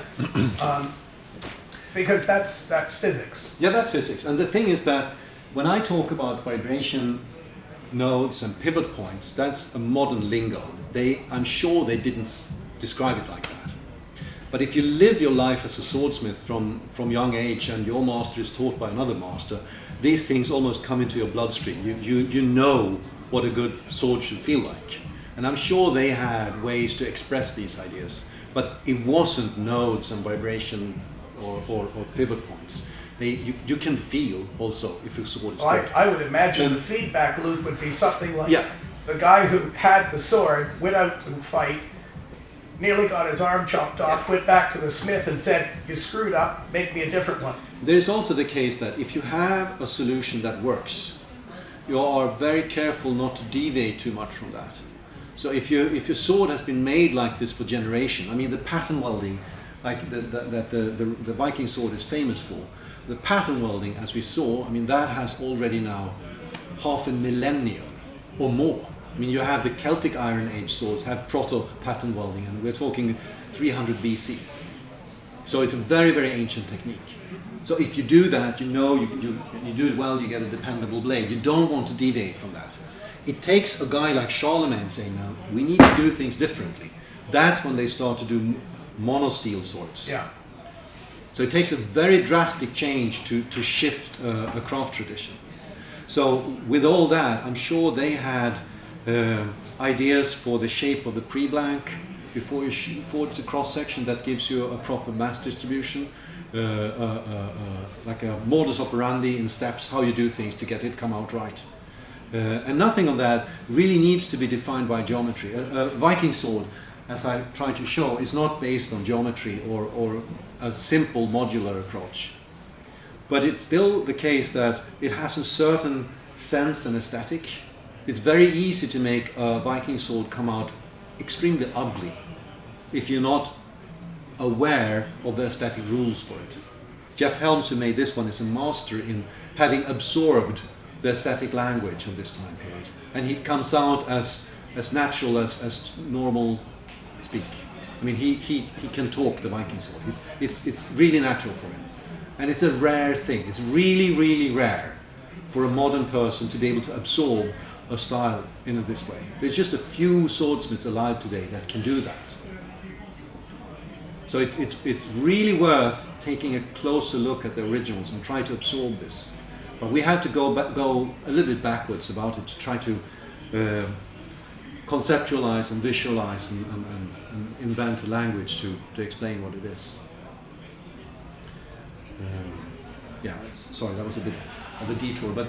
because that's physics. Yeah, that's physics. And the thing is that when I talk about vibration nodes and pivot points, that's a modern lingo. I'm sure they didn't describe it like that. But if you live your life as a swordsmith from young age, and your master is taught by another master, these things almost come into your bloodstream. You know what a good sword should feel like. And I'm sure they had ways to express these ideas, but it wasn't nodes and vibration or pivot points. You can feel also if your sword is Well, good. I would imagine the feedback loop would be something like Yeah. the guy who had the sword went out to fight, nearly got his arm chopped off, went back to the smith and said, "You screwed up, make me a different one." There is also the case that if you have a solution that works, you are very careful not to deviate too much from that. So if your sword has been made like this for generations, I mean the pattern welding, like the Viking sword is famous for, the pattern welding, as we saw, I mean that has already now half a millennium or more. I mean, you have the Celtic Iron Age swords have proto-pattern welding, and we're talking 300 BC. So it's a very, very ancient technique. So if you do that, you know you do it well, you get a dependable blade. You don't want to deviate from that. It takes a guy like Charlemagne saying, now, we need to do things differently. That's when they start to do monosteel swords. Yeah. So it takes a very drastic change to shift a craft tradition. So with all that, I'm sure they had ideas for the shape of the pre-blank before you shoot forward to cross-section that gives you a proper mass distribution, like a modus operandi in steps, how you do things to get it come out right. And nothing of that really needs to be defined by geometry. A Viking sword, as I tried to show, is not based on geometry or a simple modular approach. But it's still the case that it has a certain sense and aesthetic. It's very easy to make a Viking sword come out extremely ugly if you're not aware of the aesthetic rules for it. Jeff Helms, who made this one, is a master in having absorbed the aesthetic language of this time period. And he comes out as natural as normal speak. I mean, he can talk the Viking sword. It's really natural for him. And it's a rare thing. It's really, really rare for a modern person to be able to absorb a style in this way. There's just a few swordsmiths alive today that can do that. So it's really worth taking a closer look at the originals and try to absorb this. But we have to go a little bit backwards about it to try to conceptualize and visualize and invent a language to explain what it is. Yeah, sorry, that was a bit of a detour, but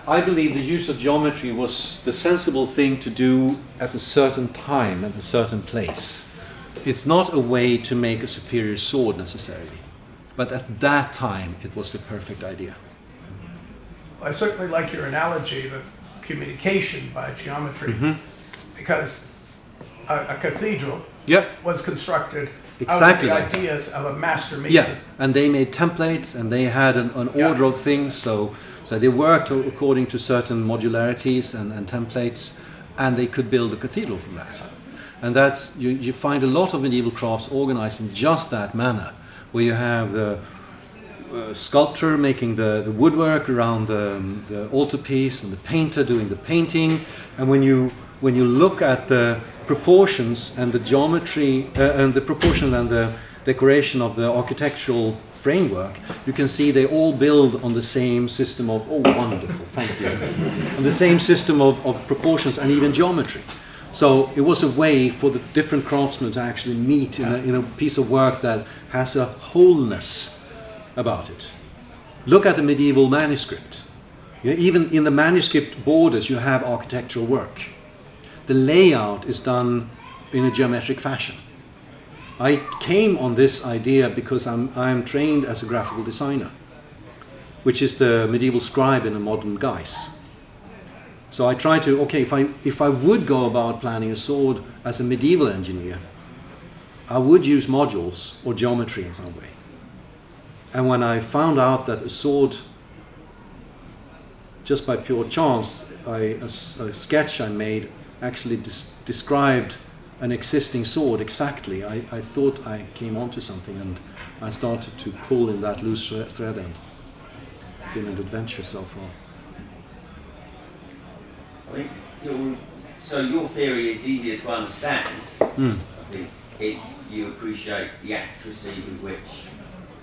I believe the use of geometry was the sensible thing to do at a certain time, at a certain place. It's not a way to make a superior sword necessarily, but at that time it was the perfect idea. I certainly like your analogy of communication by geometry, because a cathedral was constructed Exactly out of like the ideas of a master mason. Yeah, and they made templates and they had an order of things, so they worked according to certain modularities and templates, and they could build a cathedral from that. And that's, you find a lot of medieval crafts organized in just that manner, where you have the sculptor making the woodwork around the altarpiece, and the painter doing the painting. And when you look at the proportions and the geometry and the proportion and the decoration of the architectural framework, you can see they all build on the same system of, oh, wonderful, thank you, on the same system of proportions and even geometry. So it was a way for the different craftsmen to actually meet in a piece of work that has a wholeness about it. Look at the medieval manuscript. Even in the manuscript borders you have architectural work. The layout is done in a geometric fashion. I came on this idea because I'm trained as a graphical designer, which is the medieval scribe in a modern guise. So I try to, okay, if I would go about planning a sword as a medieval engineer, I would use modules or geometry in some way. And when I found out that a sword, just by pure chance, a sketch I made actually described an existing sword exactly, I thought I came onto something, and I started to pull in that loose thread, and it's been an adventure so far. I think your theory is easier to understand. I think if you appreciate the accuracy with which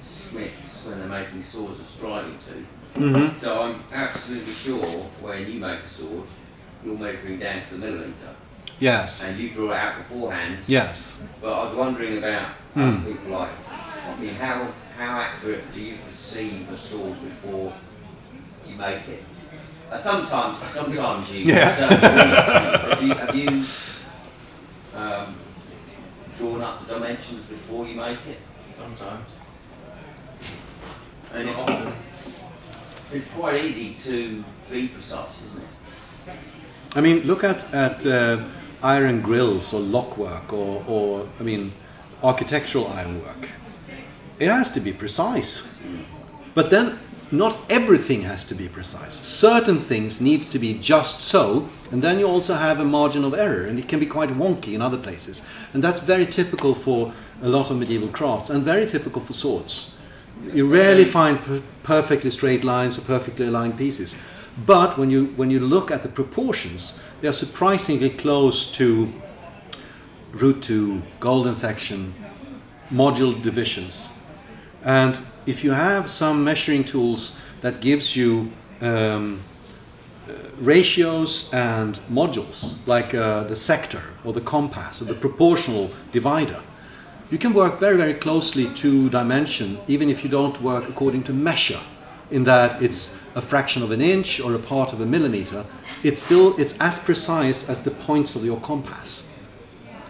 smiths, when they're making swords, are striving to. So I'm absolutely sure when you make a sword, you're measuring down to the millimetre. Yes. And you draw it out beforehand. Yes. But I was wondering about people like, I mean, how accurate do you perceive a sword before you make it? Sometimes you. Yeah. Have you drawn up the dimensions before you make it? Sometimes. And it's quite easy to be precise, isn't it? I mean, look at iron grills or lockwork or I mean, architectural ironwork. It has to be precise. But then not everything has to be precise. Certain things need to be just so, and then you also have a margin of error, and it can be quite wonky in other places. And that's very typical for a lot of medieval crafts, and very typical for swords. You rarely find perfectly straight lines or perfectly aligned pieces. But when you look at the proportions, they are surprisingly close to root 2, golden section, module divisions. And if you have some measuring tools that gives you ratios and modules, like the sector or the compass or the proportional divider, you can work very, very closely to dimension, even if you don't work according to measure, in that it's a fraction of an inch or a part of a millimeter. It's as precise as the points of your compass.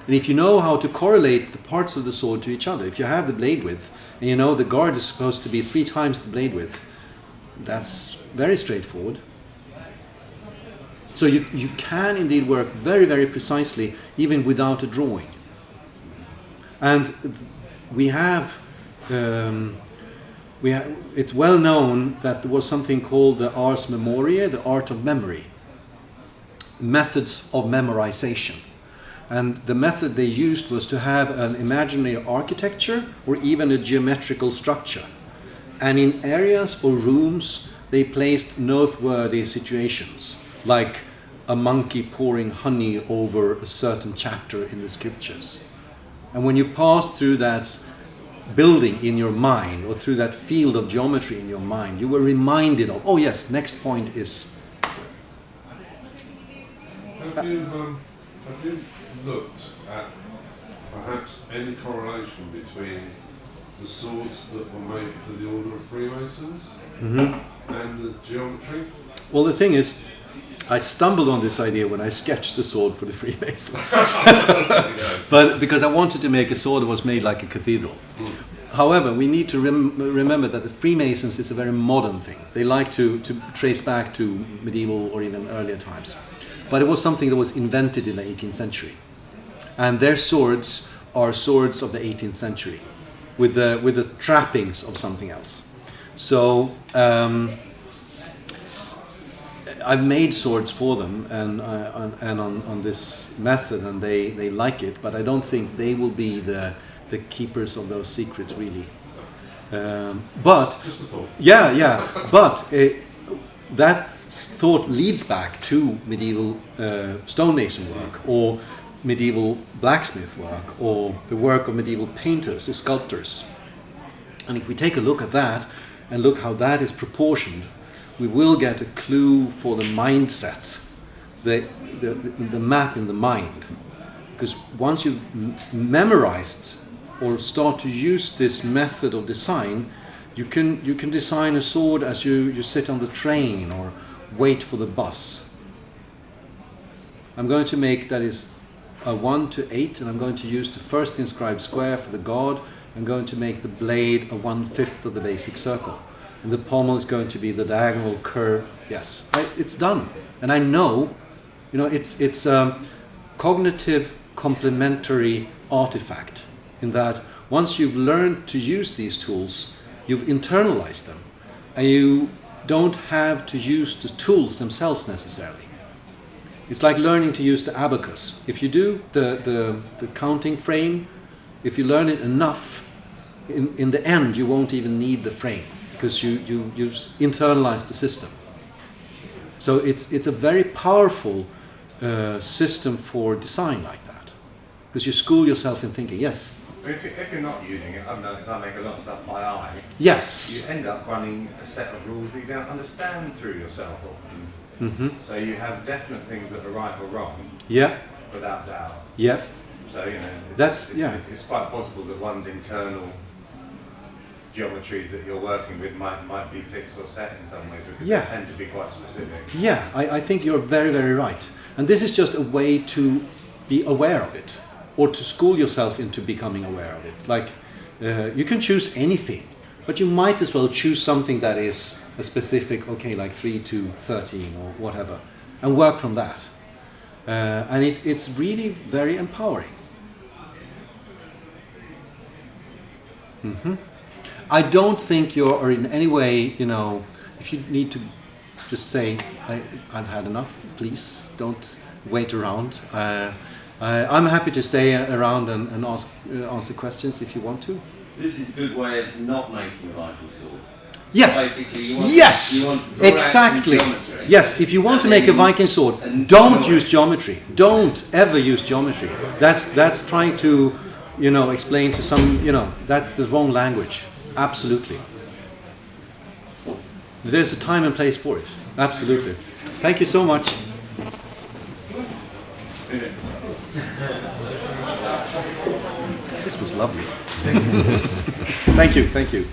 And if you know how to correlate the parts of the sword to each other, if you have the blade width, and you know the guard is supposed to be 3 times the blade width, that's very straightforward. So you can indeed work very, very precisely even without a drawing. And we have it's well known that there was something called the ars memoriae, the art of memory, methods of memorization. And the method they used was to have an imaginary architecture or even a geometrical structure. And in areas or rooms, they placed noteworthy situations, like a monkey pouring honey over a certain chapter in the scriptures. And when you pass through that building in your mind, or through that field of geometry in your mind, you were reminded of, oh yes, next point is... Have you looked at perhaps any correlation between the swords that were made for the Order of Freemasons and the geometry? Well, the thing is, I stumbled on this idea when I sketched the sword for the Freemasons. But because I wanted to make a sword that was made like a cathedral. However, we need to remember that the Freemasons is a very modern thing. They like to trace back to medieval or even earlier times. But it was something that was invented in the 18th century. And their swords are swords of the 18th century, with the trappings of something else. So I've made swords for them and on this method, and they like it, but I don't think they will be the keepers of those secrets, really. But Just a thought. yeah, but that thought leads back to medieval stonemason work, or medieval blacksmith work, or the work of medieval painters or sculptors. And if we take a look at that and look how that is proportioned, we will get a clue for the mindset, the map in the mind. Because once you've memorized or start to use this method of design, you can design a sword as you sit on the train or wait for the bus. I'm going to make, that is a 1 to 8, and I'm going to use the first inscribed square for the guard. I'm going to make the blade a 1/5 of the basic circle. And the pommel is going to be the diagonal curve. Yes, it's done. And I know, it's a cognitive complementary artifact in that once you've learned to use these tools, you've internalized them. And you don't have to use the tools themselves necessarily. It's like learning to use the abacus. If you do the counting frame, if you learn it enough, in the end you won't even need the frame because you internalize the system. So it's a very powerful system for design like that, because you school yourself in thinking. Yes. If you're not using it, I've noticed I make a lot of stuff by eye. Yes. You end up running a set of rules that you don't understand through yourself often. Mm-hmm. So you have definite things that are right or wrong. Yeah. Without doubt. Yeah. So it's quite possible that one's internal geometries that you're working with might be fixed or set in some way because they tend to be quite specific. Yeah, I think you're very, very right. And this is just a way to be aware of it, or to school yourself into becoming aware of it. Like, you can choose anything, but you might as well choose something that is a specific, like 3 to 13 or whatever, and work from that. And it's really very empowering. Mm-hmm. I don't think you're in any way, if you need to just say, I've had enough, please don't wait around. I'm happy to stay around and answer questions if you want to. This is a good way of not making a Viking sword. Yes. Basically, you want to draw exactly. out some geometry. Yes, if you want to make a Viking sword, don't use geometry. Don't ever use geometry. That's trying to, explain to some, that's the wrong language. Absolutely. There's a time and place for it. Absolutely. Thank you so much. This was lovely. Thank you.